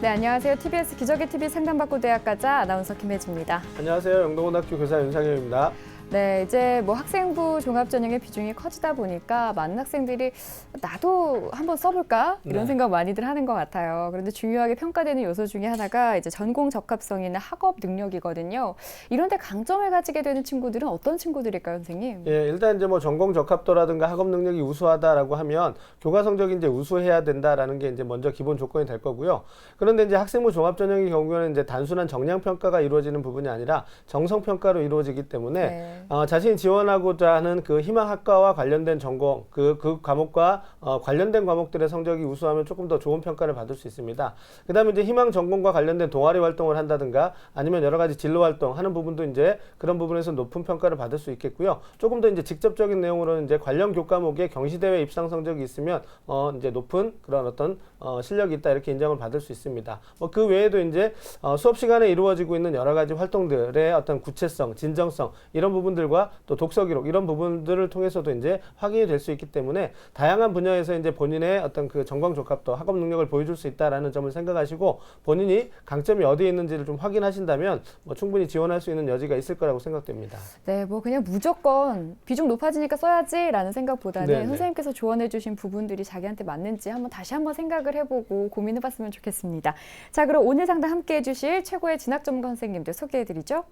네, 안녕하세요. TBS 기적의 TV 상담받고 대학가자 아나운서 김혜지입니다. 안녕하세요. 영동고등학교 교사 윤상현입니다. 네, 이제 뭐 학생부 종합전형의 비중이 커지다 보니까 많은 학생들이 나도 한번 써볼까? 이런 생각 많이들 하는 것 같아요. 그런데 중요하게 평가되는 요소 중에 하나가 이제 전공 적합성이나 학업 능력이거든요. 이런데 강점을 가지게 되는 친구들은 어떤 친구들일까요, 선생님? 예, 일단 이제 뭐 전공 적합도라든가 학업 능력이 우수하다라고 하면 교과 성적이 이제 우수해야 된다라는 게 이제 먼저 기본 조건이 될 거고요. 그런데 이제 학생부 종합전형의 경우에는 이제 단순한 정량 평가가 이루어지는 부분이 아니라 정성 평가로 이루어지기 때문에 자신이 지원하고자 하는 그 희망 학과와 관련된 전공, 그 과목과 관련된 과목들의 성적이 우수하면 조금 더 좋은 평가를 받을 수 있습니다. 그다음에 이제 희망 전공과 관련된 동아리 활동을 한다든가 아니면 여러 가지 진로 활동하는 부분도 이제 그런 부분에서 높은 평가를 받을 수 있겠고요. 조금 더 이제 직접적인 내용으로는 이제 관련 교과목에 경시대회 입상 성적이 있으면 이제 높은 그런 어떤 실력이 있다 이렇게 인정을 받을 수 있습니다. 뭐 그 외에도 이제 수업 시간에 이루어지고 있는 여러 가지 활동들의 어떤 구체성, 진정성 이런 부분들과 또 독서 기록 이런 부분들을 통해서도 이제 확인이 될 수 있기 때문에 다양한 분야에서 이제 본인의 어떤 그 전공 적합도, 학업 능력을 보여줄 수 있다라는 점을 생각하시고 본인이 강점이 어디에 있는지를 좀 확인하신다면 뭐 충분히 지원할 수 있는 여지가 있을 거라고 생각됩니다. 네, 뭐 그냥 무조건 비중 높아지니까 써야지라는 생각보다는 네네. 선생님께서 조언해주신 부분들이 자기한테 맞는지 다시 한번 생각을 해보고 고민해봤으면 좋겠습니다. 자, 그럼 오늘 상담 함께 해주실 최고의 진학 전문가 선생님들 소개해드리죠.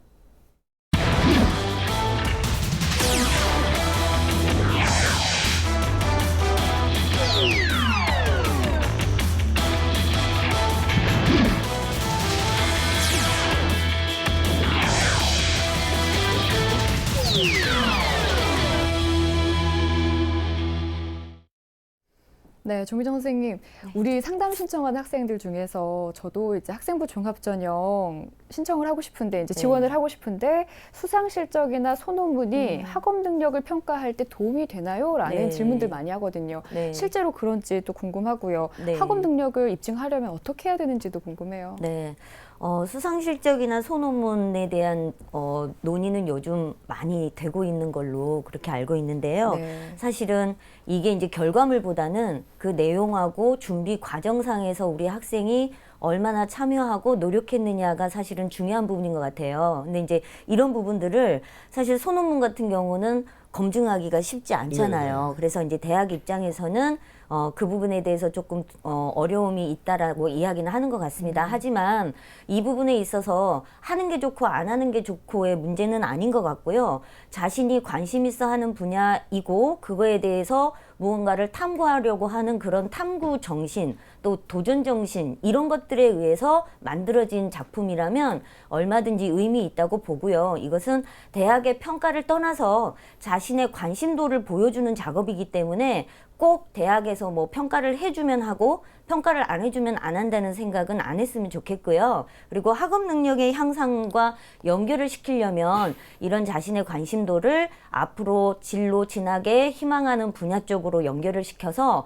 네, 조미정 선생님, 우리 상담 신청하는 학생들 중에서 저도 이제 학생부 종합전형 신청을 하고 싶은데 이제 지원을 하고 싶은데 수상 실적이나 소논문이 학업 능력을 평가할 때 도움이 되나요? 라는 질문들 많이 하거든요. 실제로 그런지 또 궁금하고요. 학업 능력을 입증하려면 어떻게 해야 되는지도 궁금해요. 네. 수상 실적이나 소논문에 대한 논의는 요즘 많이 되고 있는 걸로 그렇게 알고 있는데요. 사실은 이게 이제 결과물보다는 그 내용하고 준비 과정상에서 우리 학생이 얼마나 참여하고 노력했느냐가 사실은 중요한 부분인 것 같아요. 근데 이제 이런 부분들을 사실 소논문 같은 경우는 검증하기가 쉽지 않잖아요. 그래서 이제 대학 입장에서는 그 부분에 대해서 조금 어려움이 있다라고 이야기는 하는 것 같습니다. 하지만 이 부분에 있어서 하는 게 좋고 안 하는 게 좋고의 문제는 아닌 것 같고요. 자신이 관심 있어 하는 분야이고 그거에 대해서 무언가를 탐구하려고 하는 그런 탐구 정신, 또 도전 정신 이런 것들에 의해서 만들어진 작품이라면 얼마든지 의미 있다고 보고요. 이것은 대학의 평가를 떠나서 자신의 관심도를 보여주는 작업이기 때문에 꼭 대학에서 뭐 평가를 해주면 하고 평가를 안 해주면 안 한다는 생각은 안 했으면 좋겠고요. 그리고 학업 능력의 향상과 연결을 시키려면 이런 자신의 관심도를 앞으로 진로 진학에 희망하는 분야 쪽으로 연결을 시켜서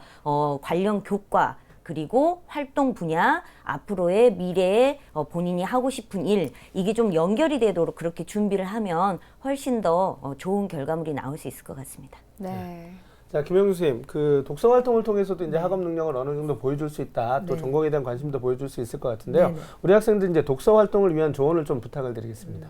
관련 교과 그리고 활동 분야, 앞으로의 미래에 본인이 하고 싶은 일, 이게 좀 연결이 되도록 그렇게 준비를 하면 훨씬 더 좋은 결과물이 나올 수 있을 것 같습니다. 네. 자, 김영수 선생님, 그 독서 활동을 통해서도 이제 학업 능력을 어느 정도 보여줄 수 있다. 또 전공에 대한 관심도 보여줄 수 있을 것 같은데요. 우리 학생들 이제 독서 활동을 위한 조언을 좀 부탁을 드리겠습니다.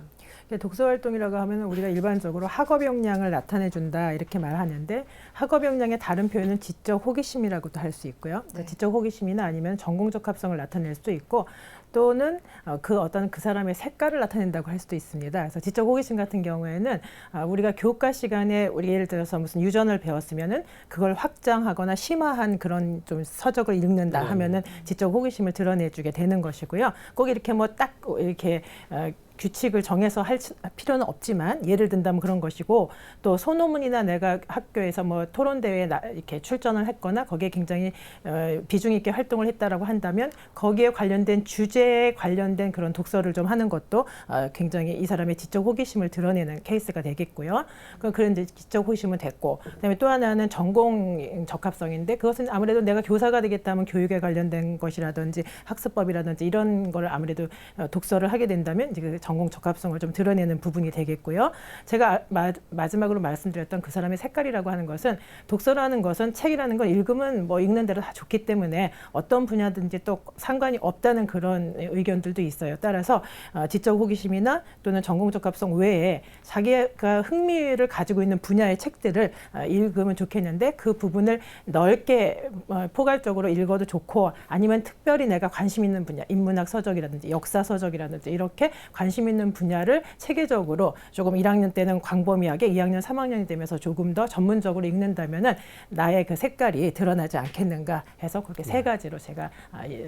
독서 활동이라고 하면 우리가 일반적으로 학업 역량을 나타내 준다 이렇게 말하는데 학업 역량의 다른 표현은 지적 호기심이라고도 할 수 있고요. 지적 호기심이나 아니면 전공 적합성을 나타낼 수도 있고 또는 그 사람의 색깔을 나타낸다고 할 수도 있습니다. 그래서 지적 호기심 같은 경우에는 우리가 교과 시간에 우리 예를 들어서 무슨 유전을 배웠으면은 그걸 확장하거나 심화한 그런 좀 서적을 읽는다 하면은 지적 호기심을 드러내주게 되는 것이고요. 꼭 이렇게 뭐 딱 이렇게 규칙을 정해서 할 필요는 없지만 예를 든다면 그런 것이고 또 소논문이나 내가 학교에서 뭐 토론대회에 이렇게 출전을 했거나 거기에 굉장히 비중 있게 활동을 했다라고 한다면 거기에 관련된 주제 국제에 관련된 그런 독서를 좀 하는 것도 굉장히 이 사람의 지적 호기심을 드러내는 케이스가 되겠고요. 그런 이제 지적 호기심은 됐고, 그다음에 또 하나는 전공 적합성인데 그것은 아무래도 내가 교사가 되겠다면 교육에 관련된 것이라든지 학습법이라든지 이런 거를 아무래도 독서를 하게 된다면 이제 그 전공 적합성을 좀 드러내는 부분이 되겠고요. 제가 마지막으로 말씀드렸던 그 사람의 색깔이라고 하는 것은 독서라는 것은 책이라는 건 읽으면 뭐 읽는 대로 다 좋기 때문에 어떤 분야든지 또 상관이 없다는 그런 의견들도 있어요. 따라서 지적 호기심이나 또는 전공 적합성 외에 자기가 흥미를 가지고 있는 분야의 책들을 읽으면 좋겠는데 그 부분을 넓게 포괄적으로 읽어도 좋고 아니면 특별히 내가 관심 있는 분야, 인문학 서적이라든지 역사 서적이라든지 이렇게 관심 있는 분야를 체계적으로 조금 1학년 때는 광범위하게 2학년, 3학년이 되면서 조금 더 전문적으로 읽는다면은 나의 그 색깔이 드러나지 않겠는가 해서 그렇게 세 가지로 제가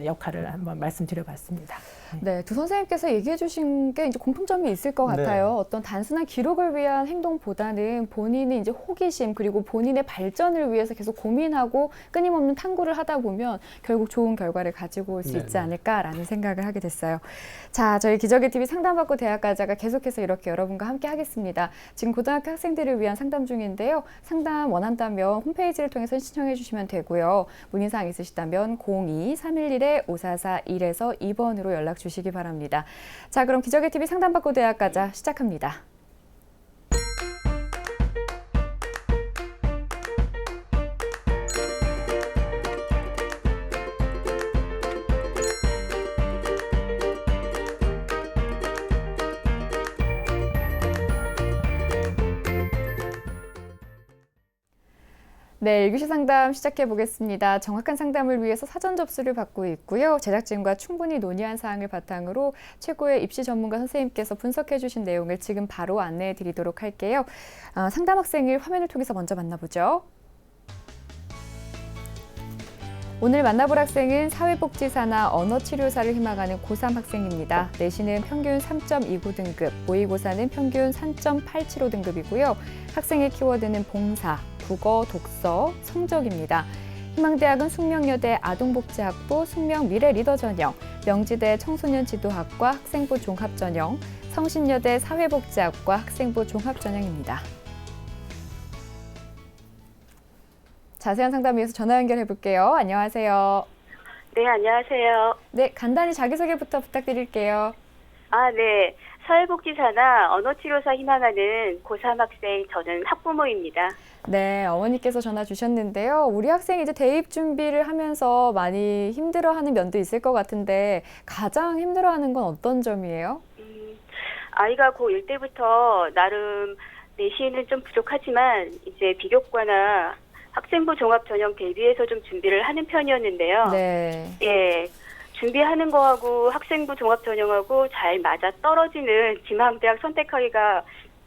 역할을 한번 말씀드려봤습니다. 네, 두 선생님께서 얘기해 주신 게 이제 공통점이 있을 것 같아요. 네. 어떤 단순한 기록을 위한 행동보다는 본인이 이제 호기심 그리고 본인의 발전을 위해서 계속 고민하고 끊임없는 탐구를 하다 보면 결국 좋은 결과를 가지고 올 수 있지 않을까라는 생각을 하게 됐어요. 자, 저희 기적의 TV 상담받고 대학 가자가 계속해서 이렇게 여러분과 함께 하겠습니다. 지금 고등학교 학생들을 위한 상담 중인데요. 상담 원한다면 홈페이지를 통해서 신청해 주시면 되고요. 문의사항 있으시다면 02-311-5441에서 2번으로 연락 주시기 바랍니다. 자, 그럼 기적의 TV 상담받고 대학 가자 시작합니다. 네, 1교시 상담 시작해 보겠습니다. 정확한 상담을 위해서 사전 접수를 받고 있고요. 제작진과 충분히 논의한 사항을 바탕으로 최고의 입시 전문가 선생님께서 분석해 주신 내용을 지금 바로 안내해 드리도록 할게요. 상담 학생을 화면을 통해서 먼저 만나보죠. 오늘 만나볼 학생은 사회복지사나 언어치료사를 희망하는 고3 학생입니다. 내신은 평균 3.29등급, 모의고사는 평균 3.875등급이고요. 학생의 키워드는 봉사, 국어, 독서, 성적입니다. 희망대학은 숙명여대 아동복지학부 숙명미래리더전형, 명지대 청소년지도학과 학생부 종합전형, 성신여대 사회복지학과 학생부 종합전형입니다. 자세한 상담 위해서 전화 연결해 볼게요. 안녕하세요. 네, 안녕하세요. 네, 간단히 자기소개부터 부탁드릴게요. 네. 사회복지사나 언어치료사 희망하는 고3 학생, 저는 학부모입니다. 네, 어머니께서 전화 주셨는데요. 우리 학생이 이제 대입 준비를 하면서 많이 힘들어하는 면도 있을 것 같은데 가장 힘들어하는 건 어떤 점이에요? 아이가 고1 때부터 나름 내신은 좀 부족하지만 이제 비교과나 학생부 종합 전형 대비해서 좀 준비를 하는 편이었는데요. 네. 예. 준비하는 거하고 학생부 종합 전형하고 잘 맞아 떨어지는 지망대학 선택하기가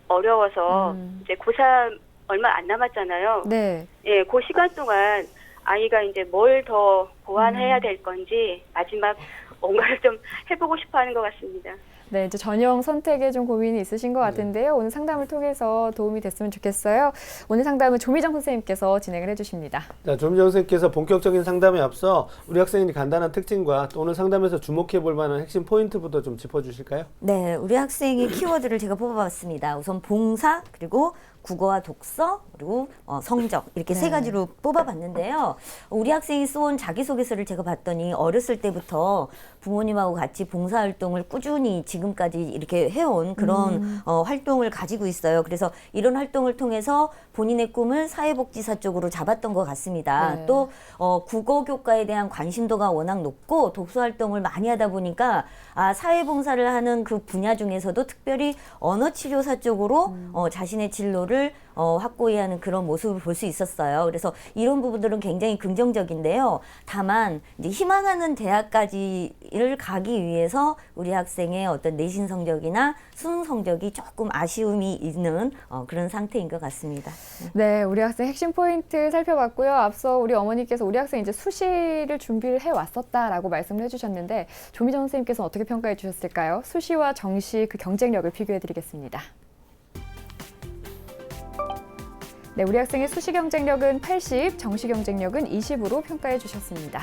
어려워서 이제 고3 얼마 안 남았잖아요. 네. 예, 그 시간 동안 아이가 이제 뭘 더 보완해야 될 건지 마지막 뭔가를 좀 해보고 싶어 하는 것 같습니다. 네, 이제 전형 선택에 좀 고민이 있으신 것 같은데요. 오늘 상담을 통해서 도움이 됐으면 좋겠어요. 오늘 상담은 조미정 선생님께서 진행을 해주십니다. 자, 조미정 선생님께서 본격적인 상담에 앞서 우리 학생의 간단한 특징과 또 오늘 상담에서 주목해 볼 만한 핵심 포인트부터 좀 짚어주실까요? 네, 우리 학생의 키워드를 제가 뽑아봤습니다. 우선 봉사, 그리고 국어와 독서, 그리고 성적 이렇게 세 가지로 뽑아봤는데요. 우리 학생이 쏜 자기소개서를 제가 봤더니 어렸을 때부터 부모님하고 같이 봉사활동을 꾸준히 지금까지 이렇게 해온 그런 활동을 가지고 있어요. 그래서 이런 활동을 통해서 본인의 꿈을 사회복지사 쪽으로 잡았던 것 같습니다. 네. 또 국어교과에 대한 관심도가 워낙 높고 독서활동을 많이 하다 보니까 사회봉사를 하는 그 분야 중에서도 특별히 언어치료사 쪽으로 자신의 진로를 확고히 하는 그런 모습을 볼 수 있었어요. 그래서 이런 부분들은 굉장히 긍정적인데요. 다만 이제 희망하는 대학까지를 가기 위해서 우리 학생의 어떤 내신 성적이나 수능 성적이 조금 아쉬움이 있는 그런 상태인 것 같습니다. 네, 우리 학생 핵심 포인트 살펴봤고요. 앞서 우리 어머니께서 우리 학생 이제 수시를 준비를 해왔었다라고 말씀을 해주셨는데 조미정 선생님께서는 어떻게 평가해 주셨을까요? 수시와 정시 그 경쟁력을 비교해드리겠습니다. 네, 우리 학생의 수시 경쟁력은 80, 정시 경쟁력은 20으로 평가해 주셨습니다.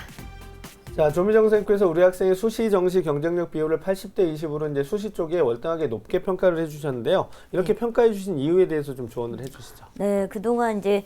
자, 조미정 선생님께서 우리 학생의 수시 정시 경쟁력 비율을 80대 20으로 이제 수시 쪽에 월등하게 높게 평가를 해주셨는데요. 이렇게 평가해 주신 이유에 대해서 좀 조언을 해주시죠. 네, 그동안 이제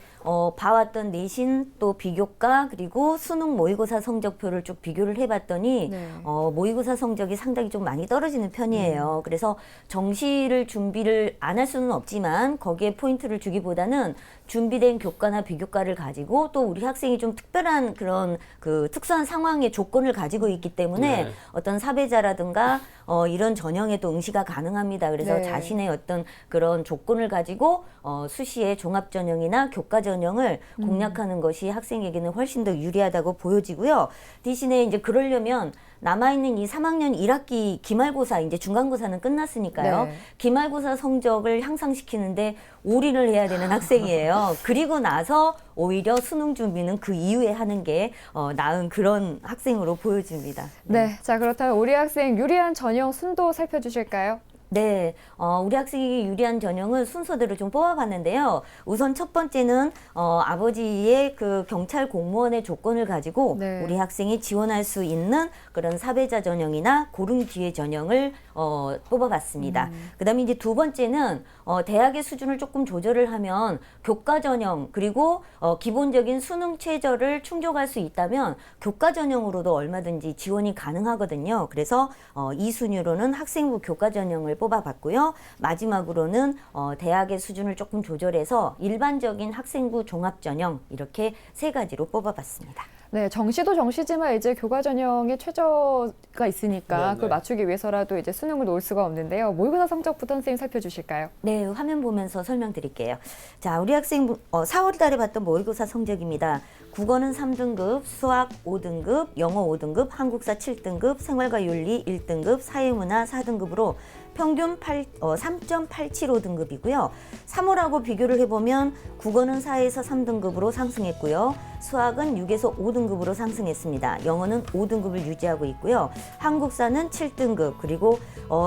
봐왔던 내신 또 비교과 그리고 수능 모의고사 성적표를 쭉 비교를 해봤더니 네. 모의고사 성적이 상당히 좀 많이 떨어지는 편이에요. 그래서 정시를 준비를 안 할 수는 없지만 거기에 포인트를 주기보다는 준비된 교과나 비교과를 가지고 또 우리 학생이 좀 특별한 그런 그 특수한 상황의 조건을 가지고 있기 때문에 네. 어떤 사배자라든가 이런 전형에 또 응시가 가능합니다. 그래서 네. 자신의 어떤 그런 조건을 가지고 수시의 종합 전형이나 교과 전형을 공략하는 것이 학생에게는 훨씬 더 유리하다고 보여지고요. 대신에 이제 그러려면 남아있는 이 3학년 1학기 기말고사, 이제 중간고사는 끝났으니까요. 네. 기말고사 성적을 향상시키는데 올인을 해야 되는 학생이에요. 그리고 나서 오히려 수능 준비는 그 이후에 하는 게 나은 그런 학생으로 보여집니다. 네. 자, 그렇다면 우리 학생 유리한 전형 순도 살펴주실까요? 네, 우리 학생이 유리한 전형은 순서대로 좀 뽑아봤는데요. 우선 첫 번째는 아버지의 그 경찰 공무원의 조건을 가지고 네. 우리 학생이 지원할 수 있는 그런 사배자 전형이나 고른 기회 전형을 뽑아봤습니다. 그다음에 이제 두 번째는 대학의 수준을 조금 조절을 하면 교과 전형 그리고 기본적인 수능 최저를 충족할 수 있다면 교과 전형으로도 얼마든지 지원이 가능하거든요. 그래서 이 순위로는 학생부 교과 전형을 뽑아봤고요. 마지막으로는 대학의 수준을 조금 조절해서 일반적인 학생부 종합 전형 이렇게 세 가지로 뽑아봤습니다. 네, 정시도 정시지만 이제 교과 전형에 최저가 있으니까 네, 그걸 네. 맞추기 위해서라도 이제 수능을 놓을 수가 없는데요. 모의고사 성적부터 선생님 살펴주실까요? 네, 화면 보면서 설명드릴게요. 자, 우리 학생 4월 달에 봤던 모의고사 성적입니다. 국어는 3등급, 수학 5등급, 영어 5등급, 한국사 7등급, 생활과 윤리 1등급, 사회문화 4등급으로 평균 3.875등급이고요. 3월하고 비교를 해보면 국어는 4에서 3등급으로 상승했고요. 수학은 6에서 5등급으로 상승했습니다. 영어는 5등급을 유지하고 있고요. 한국사는 7등급, 그리고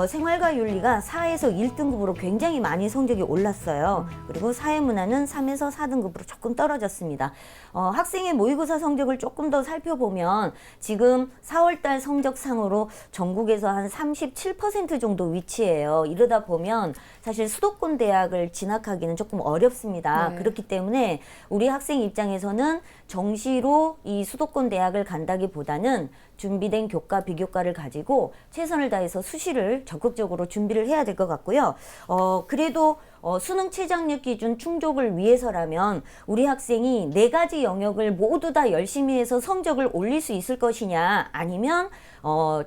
생활과 윤리가 4에서 1등급으로 굉장히 많이 성적이 올랐어요. 그리고 사회문화는 3에서 4등급으로 조금 떨어졌습니다. 학생의 모의고사 성적을 조금 더 살펴보면 지금 4월달 성적상으로 전국에서 한 37% 정도 위치해요. 이러다 보면 사실 수도권 대학을 진학하기는 조금 어렵습니다. 네. 그렇기 때문에 우리 학생 입장에서는 정시로 이 수도권 대학을 간다기보다는 준비된 교과, 비교과를 가지고 최선을 다해서 수시를 적극적으로 준비를 해야 될 것 같고요. 그래도 수능 최저학력 기준 충족을 위해서라면 우리 학생이 4가지 영역을 모두 다 열심히 해서 성적을 올릴 수 있을 것이냐, 아니면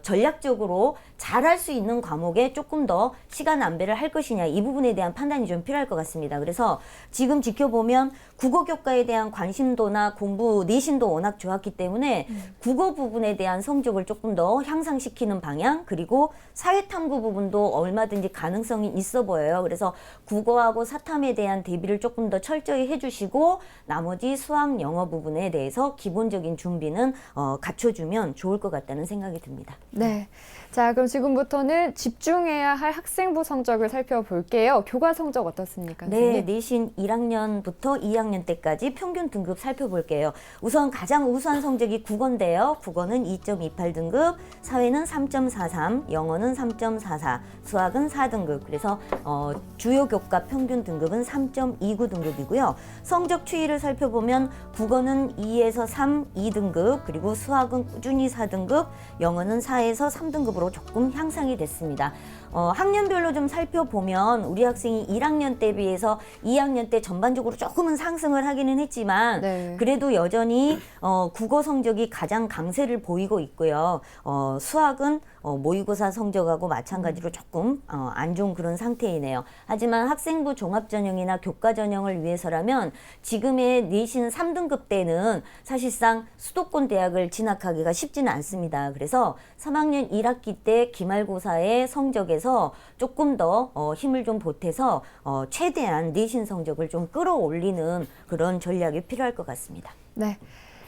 전략적으로 잘할 수 있는 과목에 조금 더 시간 안배를 할 것이냐, 이 부분에 대한 판단이 좀 필요할 것 같습니다. 그래서 지금 지켜보면 국어 교과에 대한 관심도나 공부 내신도 워낙 좋았기 때문에 국어 부분에 대한 성적을 조금 더 향상시키는 방향, 그리고 사회탐구 부분도 얼마든지 가능성이 있어 보여요. 그래서 국어하고 사탐에 대한 대비를 조금 더 철저히 해주시고 나머지 수학, 영어 부분에 대해서 기본적인 준비는 갖춰주면 좋을 것 같다는 생각이 듭니다. 네. 자, 그럼 지금부터는 집중해야 할 학생부 성적을 살펴볼게요. 교과 성적 어떻습니까, 네, 선생님? 내신 1학년부터 2학년 때까지 평균 등급 살펴볼게요. 우선 가장 우수한 성적이 국어인데요. 국어는 2.28등급, 사회는 3.43, 영어는 3.44, 수학은 4등급. 그래서 주요 교과 평균 등급은 3.29등급이고요. 성적 추이를 살펴보면 국어는 2에서 3, 2등급, 그리고 수학은 꾸준히 4등급, 영어는 4에서 3등급으로 조금 향상이 됐습니다. 학년별로 좀 살펴보면 우리 학생이 1학년 때 비해서 2학년 때 전반적으로 조금은 상승을 하기는 했지만 네. 그래도 여전히 국어 성적이 가장 강세를 보이고 있고요. 수학은 모의고사 성적하고 마찬가지로 조금 안 좋은 그런 상태이네요. 하지만 학생부 종합전형이나 교과전형을 위해서라면 지금의 내신 3등급 때는 사실상 수도권 대학을 진학하기가 쉽지는 않습니다. 그래서 3학년 1학기 때 기말고사의 성적에서 조금 더 힘을 좀 보태서 최대한 내신 성적을 좀 끌어올리는 그런 전략이 필요할 것 같습니다. 네.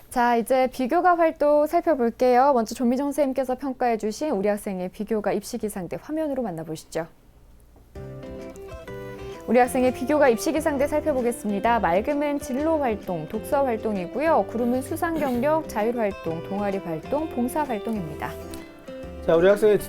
자, 이제 비교과 활동 살펴볼게요. 먼저 조미정 선생님께서 평가해 주신 우리 학생의 비교과 입시 기상대 화면으로 만나보시죠. 우리 학생의 비교과 입시기 상대 살펴보겠습니다. 맑음은 진로 활동, 독서 활동이고요. 구름은 수상 경력, 자율 활동, 동아리 활동, 봉사 활동입니다. 자, 우리 학생의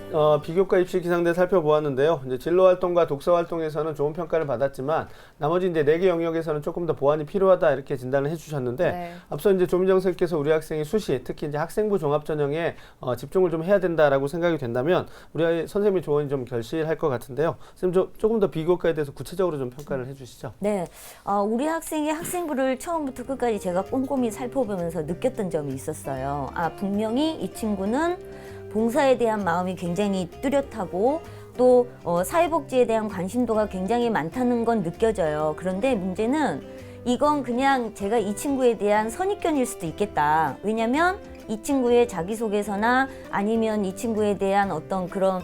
비교과 입시 기상대 살펴보았는데요. 이제 진로 활동과 독서 활동에서는 좋은 평가를 받았지만 나머지 이제 4개 영역에서는 조금 더 보완이 필요하다 이렇게 진단을 해주셨는데 네. 앞서 이제 조민정 선생님께서 우리 학생이 수시 특히 이제 학생부 종합 전형에 집중을 좀 해야 된다라고 생각이 된다면 우리 선생님의 조언이 좀 결실할 것 같은데요. 선생님 조금 더 비교과에 대해서 구체적으로 좀 평가를 해주시죠. 네, 우리 학생의 학생부를 처음부터 끝까지 제가 꼼꼼히 살펴보면서 느꼈던 점이 있었어요. 분명히 이 친구는 봉사에 대한 마음이 굉장히 뚜렷하고 또 사회복지에 대한 관심도가 굉장히 많다는 건 느껴져요. 그런데 문제는 이건 그냥 제가 이 친구에 대한 선입견일 수도 있겠다. 왜냐면 이 친구의 자기소개서나 아니면 이 친구에 대한 어떤 그런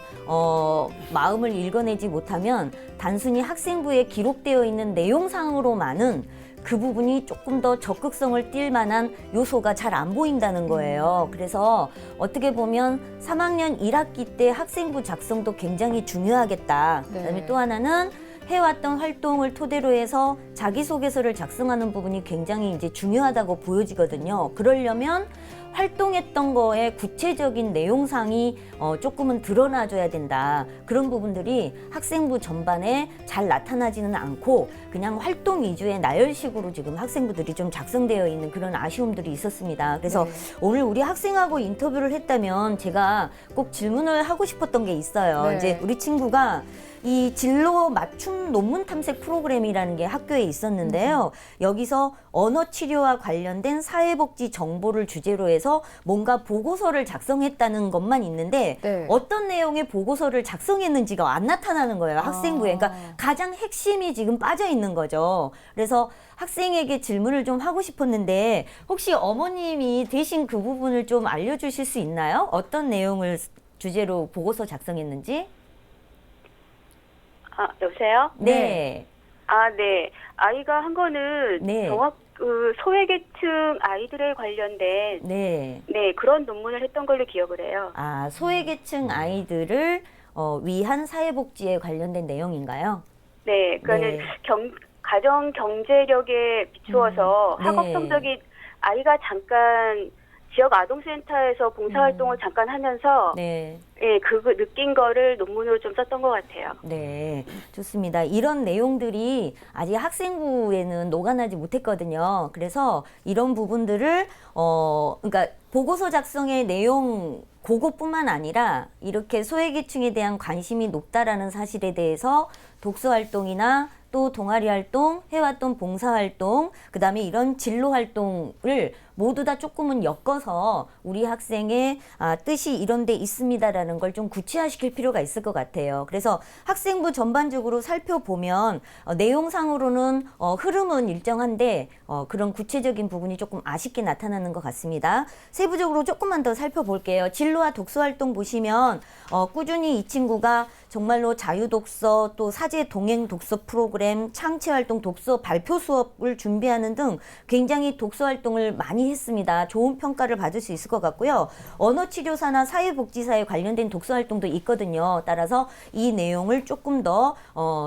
마음을 읽어내지 못하면 단순히 학생부에 기록되어 있는 내용상으로만은 그 부분이 조금 더 적극성을 띌 만한 요소가 잘 안 보인다는 거예요. 그래서 어떻게 보면 3학년 1학기 때 학생부 작성도 굉장히 중요하겠다. 네. 그다음에 또 하나는 해왔던 활동을 토대로 해서 자기소개서를 작성하는 부분이 굉장히 이제 중요하다고 보여지거든요. 그러려면 활동했던 거에 구체적인 내용상이 조금은 드러나줘야 된다. 그런 부분들이 학생부 전반에 잘 나타나지는 않고 그냥 활동 위주의 나열식으로 지금 학생부들이 좀 작성되어 있는 그런 아쉬움들이 있었습니다. 그래서 오늘 우리 학생하고 인터뷰를 했다면 제가 꼭 질문을 하고 싶었던 게 있어요. 네. 이제 우리 친구가 이 진로 맞춤 논문 탐색 프로그램이라는 게 학교에 있었는데요. 여기서 언어 치료와 관련된 사회복지 정보를 주제로 해서 뭔가 보고서를 작성했다는 것만 있는데 네. 어떤 내용의 보고서를 작성했는지가 안 나타나는 거예요. 학생부에. 그러니까 가장 핵심이 지금 빠져 있는 거죠. 그래서 학생에게 질문을 좀 하고 싶었는데 혹시 어머님이 대신 그 부분을 좀 알려주실 수 있나요? 어떤 내용을 주제로 보고서 작성했는지? 여보세요? 네. 네. 아이가 한 거는 네. 소외계층 아이들에 관련된 네. 그런 논문을 했던 걸로 기억을 해요. 소외계층 아이들을 위한 사회복지에 관련된 내용인가요? 네. 그러니까 네. 가정 경제력에 비추어서 네. 학업 성적이 아이가 잠깐 지역 아동센터에서 봉사활동을 잠깐 하면서 네. 그거 느낀 거를 논문으로 좀 썼던 것 같아요. 네, 좋습니다. 이런 내용들이 아직 학생부에는 녹아나지 못했거든요. 그래서 이런 부분들을 그러니까 보고서 작성의 내용 그것뿐만 아니라 이렇게 소외계층에 대한 관심이 높다라는 사실에 대해서 독서활동이나 또 동아리 활동, 해왔던 봉사활동, 그 다음에 이런 진로 활동을 모두 다 조금은 엮어서 우리 학생의 뜻이 이런 데 있습니다라는 걸 좀 구체화시킬 필요가 있을 것 같아요. 그래서 학생부 전반적으로 살펴보면 내용상으로는 흐름은 일정한데 그런 구체적인 부분이 조금 아쉽게 나타나는 것 같습니다. 세부적으로 조금만 더 살펴볼게요. 진로와 독서활동 보시면 꾸준히 이 친구가 정말로 자유독서 또 사제 동행 독서 프로그램, 창체활동 독서 발표 수업을 준비하는 등 굉장히 독서활동을 많이 했습니다. 좋은 평가를 받을 수 있을 것 같고요. 언어치료사나 사회복지사에 관련된 독서활동도 있거든요. 따라서 이 내용을 조금 더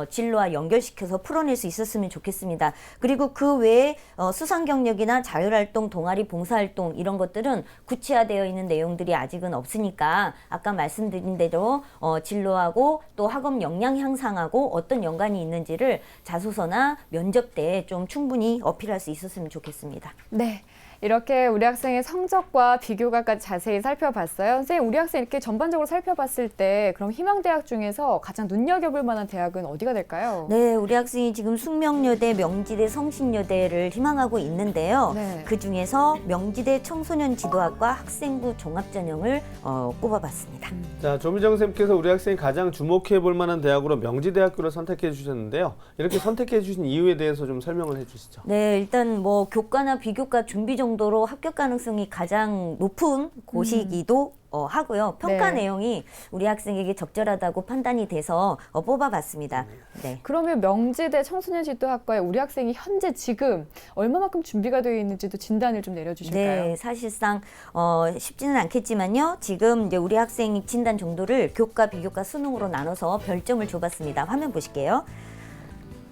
진로와 연결시켜서 풀어낼 수 있었으면 좋겠습니다. 그리고 그 외에 수상경력이나 자율활동, 동아리, 봉사활동 이런 것들은 구체화되어 있는 내용들이 아직은 없으니까 아까 말씀드린 대로 진로하고 또 학업 역량 향상하고 어떤 연관이 있는지를 자소서나 면접 때 좀 충분히 어필할 수 있었으면 좋겠습니다. 네. 이렇게 우리 학생의 성적과 비교과까지 자세히 살펴봤어요. 선생님, 우리 학생 이렇게 전반적으로 살펴봤을 때 그럼 희망대학 중에서 가장 눈여겨볼 만한 대학은 어디가 될까요? 네, 우리 학생이 지금 숙명여대, 명지대, 성신여대를 희망하고 있는데요. 네. 그중에서 명지대 청소년지도학과 학생부 종합전형을 꼽아봤습니다. 자, 조미정 선생님께서 우리 학생이 가장 주목해 볼 만한 대학으로 명지대학교를 선택해 주셨는데요. 이렇게 선택해 주신 이유에 대해서 좀 설명을 해 주시죠. 네, 일단 뭐 교과나 비교과 준비 정도로 합격 가능성이 가장 높은 곳이기도 하고요. 평가 네. 내용이 우리 학생에게 적절하다고 판단이 돼서 뽑아봤습니다. 네. 그러면 명지대 청소년지도학과에 우리 학생이 현재 지금 얼마만큼 준비가 되어 있는지도 진단을 좀 내려주실까요? 네, 사실상 쉽지는 않겠지만요. 지금 이제 우리 학생 진단 정도를 교과, 비교과, 수능으로 나눠서 별점을 줘봤습니다. 화면 보실게요.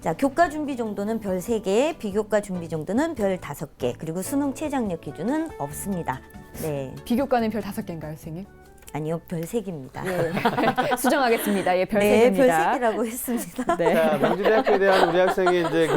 자, 교과 준비 정도는 별 3개, 비교과 준비 정도는 별 5개, 그리고 수능 최장력 기준은 없습니다. 네. 비교과는 별 5개인가요, 선생님? 아니요, 별 3개입니다. 예. 수정하겠습니다. 예, 별 네, 3개입니다. 별 3개라고 했습니다. 네. 자, 명지대학교에 대한 우리 학생의 이제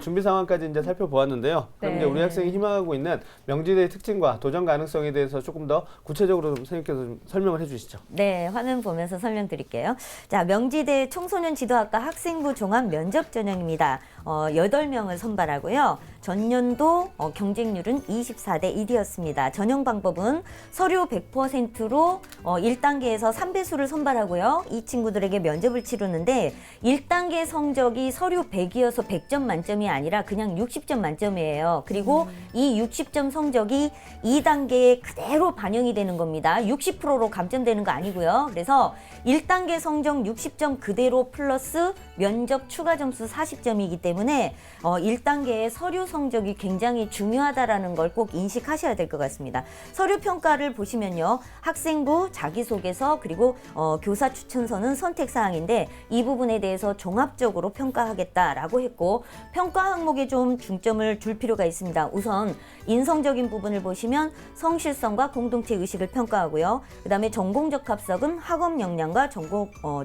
준비 상황까지 이제 살펴보았는데요. 그럼 네. 이제 우리 학생이 희망하고 있는 명지대의 특징과 도전 가능성에 대해서 조금 더 구체적으로 좀 선생님께서 좀 설명을 해주시죠. 네, 화면 보면서 설명드릴게요. 자, 명지대 청소년 지도학과 학생부 종합 면접 전형입니다. 8명을 선발하고요. 전년도 경쟁률은 24대 1이었습니다. 전형 방법은 서류 100%로 1단계에서 3배수를 선발하고요. 이 친구들에게 면접을 치르는데 1단계 성적이 서류 100이어서 100점 만점이 아니라 그냥 60점 만점이에요. 그리고 이 60점 성적이 2단계에 그대로 반영이 되는 겁니다. 60%로 감점되는 거 아니고요. 그래서 1단계 성적 60점 그대로 플러스 면접 추가 점수 40점이기 때문에 1단계의 서류 성적이 굉장히 중요하다라는 걸 꼭 인식하셔야 될 것 같습니다. 서류 평가를 보시면요. 학생부, 자기소개서, 그리고 교사 추천서는 선택사항인데 이 부분에 대해서 종합적으로 평가하겠다라고 했고 평가 항목에 좀 중점을 줄 필요가 있습니다. 우선 인성적인 부분을 보시면 성실성과 공동체 의식을 평가하고요. 그다음에 전공적 합석은 학업 역량과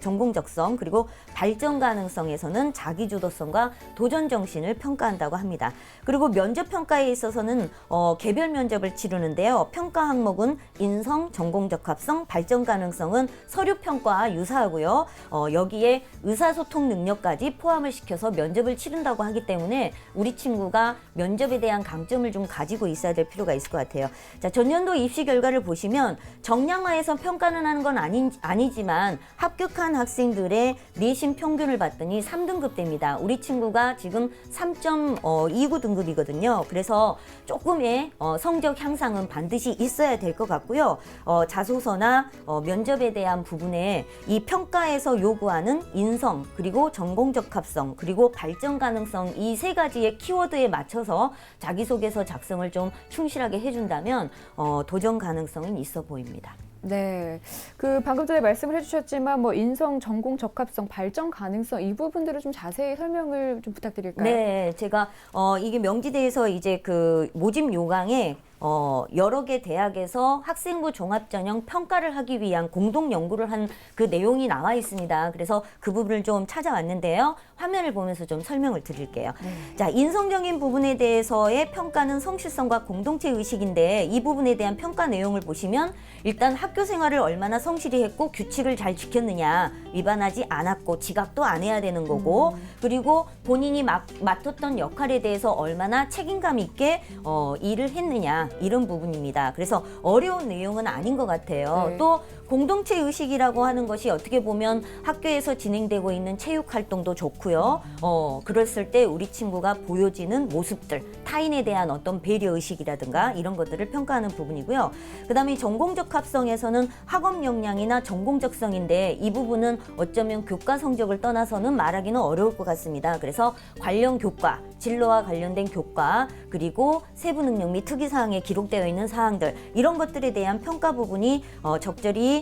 전공적성 그리고 발전 가능성에서는 자기주도성과 도전 정신을 평가한다고 합니다. 그리고 면접 평가에 있어서는 개별 면접을 치르는데요. 평가 항목은 인성, 전공적 합성, 발전 가능성은 서류 평가와 유사하고요. 여기에 의사소통 능력까지 포함을 시켜서 면접을 치른다고 하기 때문에 우리 친구가 면접에 대한 강점을 좀 가지고 있어야 될 필요가 있을 것 같아요. 자, 전년도 입시 결과를 보시면 정량화해서 평가는 하는 건 아니지만 합격한 학생들의 내신 평균을 봤더니 3등급 됩니다. 우리 친구가 지금 3.29 등급이거든요. 그래서 조금의 성적 향상은 반드시 있어야 될 것 같고요. 자소서나 면접에 대한 부분에 이 평가에서 요구하는 인성, 그리고 전공적 합성, 그리고 발전 가능성 이 3가지의 키워드에 맞춰서 자기소개서 작성을 좀 충실하게 해준다면 도전 가능성은 있어 보입니다. 네, 방금 전에 말씀을 해주셨지만 뭐 인성, 전공 적합성, 발전 가능성 이 부분들을 좀 자세히 설명을 좀 부탁드릴까요? 네, 제가 이게 명지대에서 이제 그 모집 요강에 여러 개 대학에서 학생부 종합전형 평가를 하기 위한 공동 연구를 한 그 내용이 나와 있습니다. 그래서 그 부분을 좀 찾아왔는데요. 화면을 보면서 좀 설명을 드릴게요. 자, 인성적인 부분에 대해서의 평가는 성실성과 공동체 의식인데 이 부분에 대한 평가 내용을 보시면 일단 학교 생활을 얼마나 성실히 했고 규칙을 잘 지켰느냐, 위반하지 않았고 지각도 안 해야 되는 거고 그리고 본인이 맡았던 역할에 대해서 얼마나 책임감 있게 일을 했느냐 이런 부분입니다. 그래서 어려운 내용은 아닌 것 같아요. 네. 또 공동체 의식이라고 하는 것이 어떻게 보면 학교에서 진행되고 있는 체육 활동도 좋고요. 그랬을 때 우리 친구가 보여지는 모습들, 타인에 대한 어떤 배려 의식이라든가 이런 것들을 평가하는 부분이고요. 그다음에 전공적 합성에서는 학업 역량이나 전공적성인데 이 부분은 어쩌면 교과 성적을 떠나서는 말하기는 어려울 것 같습니다. 그래서 관련 교과, 진로와 관련된 교과, 그리고 세부 능력 및 특이사항에 기록되어 있는 사항들 이런 것들에 대한 평가 부분이 적절히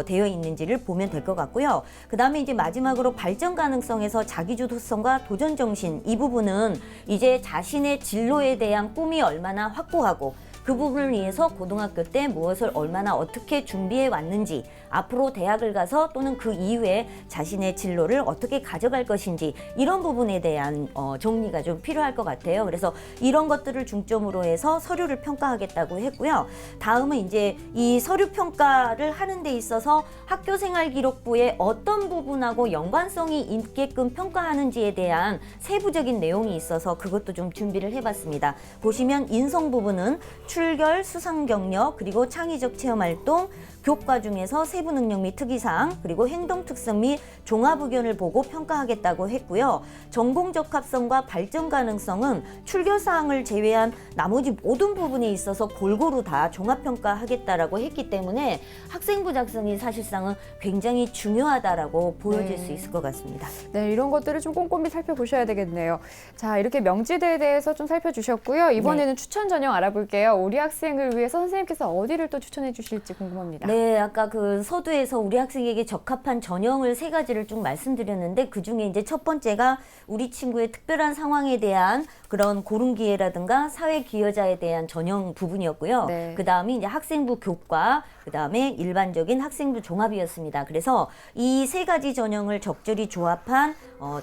되어 있는지를 보면 될 것 같고요. 그 다음에 이제 마지막으로 발전 가능성에서 자기주도성과 도전 정신 이 부분은 이제 자신의 진로에 대한 꿈이 얼마나 확고하고 그 부분을 위해서 고등학교 때 무엇을 얼마나 어떻게 준비해 왔는지 앞으로 대학을 가서 또는 그 이후에 자신의 진로를 어떻게 가져갈 것인지 이런 부분에 대한 정리가 좀 필요할 것 같아요. 그래서 이런 것들을 중점으로 해서 서류를 평가하겠다고 했고요. 다음은 이제 이 서류 평가를 하는 데 있어서 학교생활기록부의 어떤 부분하고 연관성이 있게끔 평가하는지에 대한 세부적인 내용이 있어서 그것도 좀 준비를 해봤습니다. 보시면 인성 부분은 출결, 수상 경력, 그리고 창의적 체험활동, 교과 중에서 세부 능력 및 특이사항, 그리고 행동 특성 및 종합 의견을 보고 평가하겠다고 했고요. 전공적 합성과 발전 가능성은 출결 사항을 제외한 나머지 모든 부분에 있어서 골고루 다 종합 평가하겠다라고 했기 때문에 학생부 작성이 사실상은 굉장히 중요하다라고 보여질 수 있을 것 같습니다. 네, 이런 것들을 좀 꼼꼼히 살펴보셔야 되겠네요. 자, 이렇게 명지대에 대해서 좀 살펴주셨고요. 이번에는 추천 전형 알아볼게요. 우리 학생을 위해서 선생님께서 어디를 또 추천해 주실지 궁금합니다. 네, 아까 그 서두에서 우리 학생에게 적합한 전형을 3가지를 쭉 말씀드렸는데 그중에 이제 첫 번째가 우리 친구의 특별한 상황에 대한 그런 고른 기회라든가 사회 기여자에 대한 전형 부분이었고요. 네. 그다음에 이제 학생부 교과, 그다음에 일반적인 학생부 종합이었습니다. 그래서 이 3가지 전형을 적절히 조합한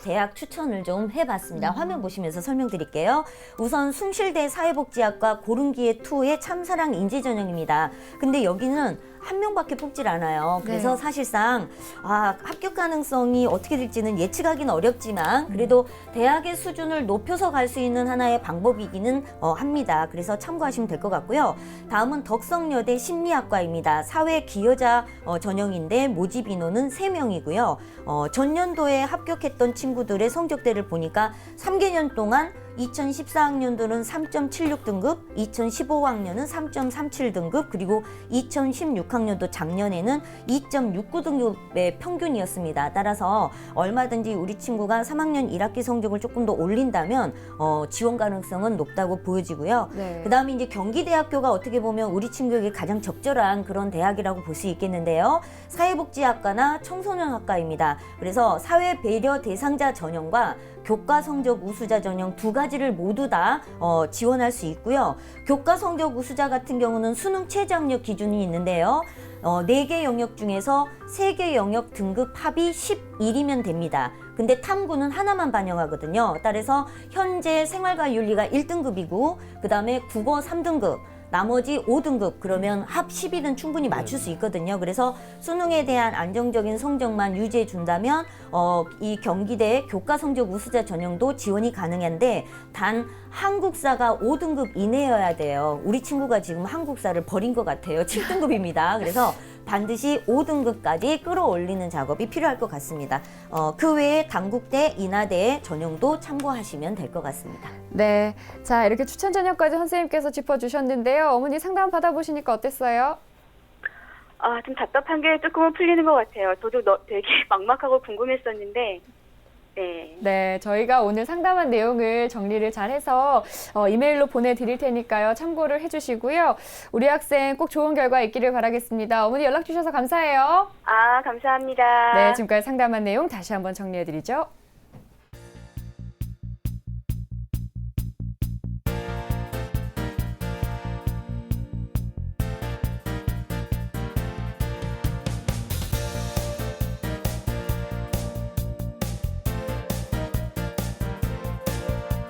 대학 추천을 좀 해봤습니다. 화면 보시면서 설명드릴게요. 우선 숭실대 사회복지학과 고른기회 2의 참사랑 인재 전형입니다. 근데 여기는 한 명밖에 뽑질 않아요. 그래서 네. 사실상 합격 가능성이 어떻게 될지는 예측하기는 어렵지만 그래도 대학의 수준을 높여서 갈 수 있는 하나의 방법이기는 합니다. 그래서 참고하시면 될 것 같고요. 다음은 덕성여대 심리학과입니다. 사회 기여자 전형인데 모집 인원은 3명이고요. 전년도에 합격했던 친구들의 성적대를 보니까 3개년 동안 2014학년도는 3.76등급, 2015학년은 3.37등급, 그리고 2016학년도 작년에는 2.69등급의 평균이었습니다. 따라서 얼마든지 우리 친구가 3학년 1학기 성적을 조금 더 올린다면 지원 가능성은 높다고 보여지고요. 네. 그다음에 이제 경기대학교가 어떻게 보면 우리 친구에게 가장 적절한 그런 대학이라고 볼 수 있겠는데요. 사회복지학과나 청소년학과입니다. 그래서 사회배려 대상자 전형과 교과 성적 우수자 전형 2가지를 모두 다 지원할 수 있고요. 교과 성적 우수자 같은 경우는 수능 최저학력 기준이 있는데요. 4개 영역 중에서 3개 영역 등급 합이 11이면 됩니다. 근데 탐구는 하나만 반영하거든요. 따라서 현재 생활과 윤리가 1등급이고 그 다음에 국어 3등급, 나머지 5등급 그러면 합 10일은 충분히 맞출 수 있거든요. 그래서 수능에 대한 안정적인 성적만 유지해 준다면 이 경기대 교과 성적 우수자 전형도 지원이 가능한데 단 한국사가 5등급 이내여야 돼요. 우리 친구가 지금 한국사를 버린 것 같아요. 7등급입니다. 그래서 반드시 5등급까지 끌어올리는 작업이 필요할 것 같습니다. 그 외에 단국대, 인하대 전형도 참고하시면 될 것 같습니다. 네. 자, 이렇게 추천 전형까지 선생님께서 짚어주셨는데요. 어머니 상담 받아보시니까 어땠어요? 좀 답답한 게 조금은 풀리는 것 같아요. 저도 되게 막막하고 궁금했었는데, 네. 네, 저희가 오늘 상담한 내용을 정리를 잘 해서 이메일로 보내드릴 테니까요. 참고를 해주시고요. 우리 학생 꼭 좋은 결과 있기를 바라겠습니다. 어머니 연락 주셔서 감사해요. 감사합니다. 네, 지금까지 상담한 내용 다시 한번 정리해드리죠.